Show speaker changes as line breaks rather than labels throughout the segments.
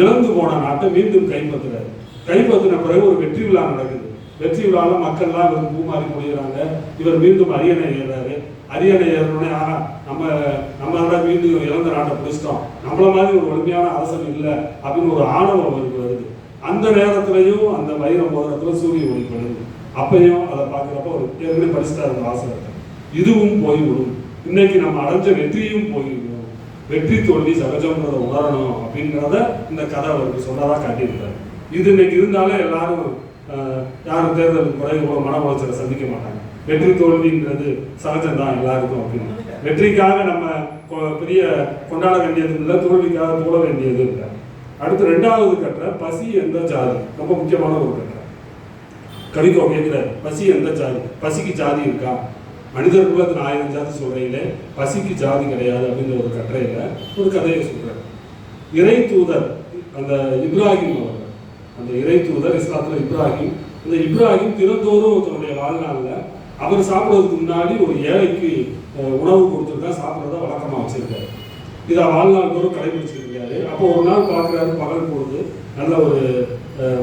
இழந்து போன நாட்டை மீண்டும் கைப்பற்றுறாரு. கைப்பற்றின பிறகு ஒரு வெற்றி விழா நடக்குது. வெற்றி விழாவில் மக்கள்லாம் இவர் பூமாறி முடிகிறாங்க. இவர் மீண்டும் அரியணை ஏறாரு. அரியணை ஏறணுன்னே நம்ம மீண்டும் இழந்த நாட்டை பிடிச்சிட்டோம், நம்மள மாதிரி ஒரு வலிமையான அரசன் இல்லை அப்படின்னு ஒரு ஆணவம் அவருக்கு வருது. அந்த நேரத்திலையும் அந்த வைர மோதிரத்தில் சூரிய ஒளிப்படுது. அப்பையும் அதை பார்க்குறப்ப ஒரு ஏற்கனவே படிச்சுட்டாரு வாசகத்தை, இதுவும் போய்விடும், இன்னைக்கு நம்ம அடைஞ்ச வெற்றியும் போய்விடும், வெற்றி தோல்வி சகஜம்ன்றதை உணரணும் அப்படிங்கிறத இந்த கதை அவருக்கு சொன்னதாக காட்டியிருக்காரு. இது இன்னைக்கு இருந்தாலே எல்லாரும் யாரும் தேர்தலுக்கு பிறகு இவ்வளோ மன உளைச்சலை சந்திக்க மாட்டாங்க. வெற்றி தோல்விங்கிறது சகஜம்தான் எல்லாருக்கும் அப்படின்னு. வெற்றிக்காக நம்ம பெரிய கொண்டாட வேண்டியது இல்லை, தோல்விக்காக தோழ வேண்டியது இல்லை. அடுத்து ரெண்டாவது கட்டுற பசி எந்த ஜாதி, ரொம்ப முக்கியமான ஒரு கட்டுரை. கவிக்கோ கேட்கிறார், பசி எந்த ஜாதி, பசிக்கு ஜாதி இருக்கா? மனிதர் குலத்தின் 1000 ஜாதி சொல்றையில பசிக்கு ஜாதி கிடையாது அப்படிங்கிற ஒரு கட்டுரையில ஒரு கதையை சொல்றாரு. இறை தூதர் அந்த இப்ராஹிம் அவர்கள், அந்த இறை தூதர் இஸ்லாத்துல இப்ராஹிம், அந்த இப்ராஹிம் தினந்தோறும் தன்னுடைய வாழ்நாளில் அவர் சாப்பிட்றதுக்கு முன்னாடி ஒரு ஏழைக்கு உணவு கொடுத்துருக்கா, சாப்பிட்றத வழக்கமாக வச்சிருக்காரு. இதை வாழ்நாள் தோறும் கடைபிடிச்சிருக்காரு. அப்போ ஒரு நாள் பார்க்குறாரு, பகல் பொழுது நல்ல ஒரு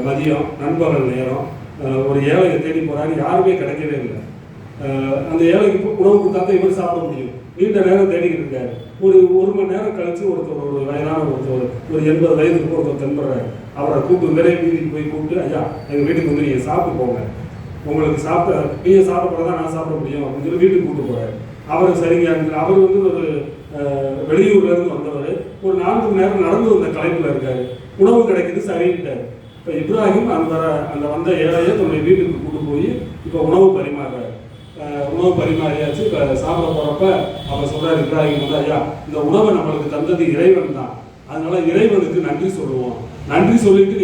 மதியம் நண்பகல் நேரம், ஒரு ஏழையை தேடி போறாரு, யாருமே கிடைக்கவே இல்லை. அந்த ஏழைக்கு உணவு கொடுத்தா தான் இவர் சாப்பிட முடியும். நீண்ட நேரம் தேடிக்கிட்டு இருக்காரு. ஒரு மணி நேரம் கழிச்சு ஒருத்தர், ஒரு வயதான ஒருத்தர், ஒரு 80 வயதுக்கு ஒருத்தர் தென்படுறாரு. அவரை கூப்பிட்டு விரை வீதிக்கு போய் கூப்பிட்டு, ஐயா எங்கள் வீட்டுக்கு வந்து நீங்கள் சாப்பிட்டு போங்க, உங்களுக்கு நீங்கள் சாப்பிட்றதான் நான் சாப்பிட முடியும் அப்படின்னு சொல்லி வீட்டுக்கு கூப்பிட்டு போறாரு. அவர் சரிங்க. அவர் வந்து ஒரு வெளியூர்ல இருந்து வந்தவர், ஒரு 4 மணி நேரம் நடந்து வந்த கலைப்புல இருக்காரு. உணவு கிடைக்குது, சரின்ட்டாரு. இப்போ இப்ராஹிம் அந்த வந்த ஏழையை தன்னுடைய வீட்டுக்கு கூப்பிட்டு போய் இப்போ உணவு பரிமாறுறாரு. உணவு பரிமாறியாச்சு. இப்போ சாப்பிட போறப்ப அவர் சொல்றாரு இப்ராஹிம் வந்து, ஐயா இந்த உணவை நம்மளுக்கு தந்தது இறைவன் தான், அதனால இறைவனுக்கு நன்றி சொல்லுவோம், நன்றி சொல்லிட்டு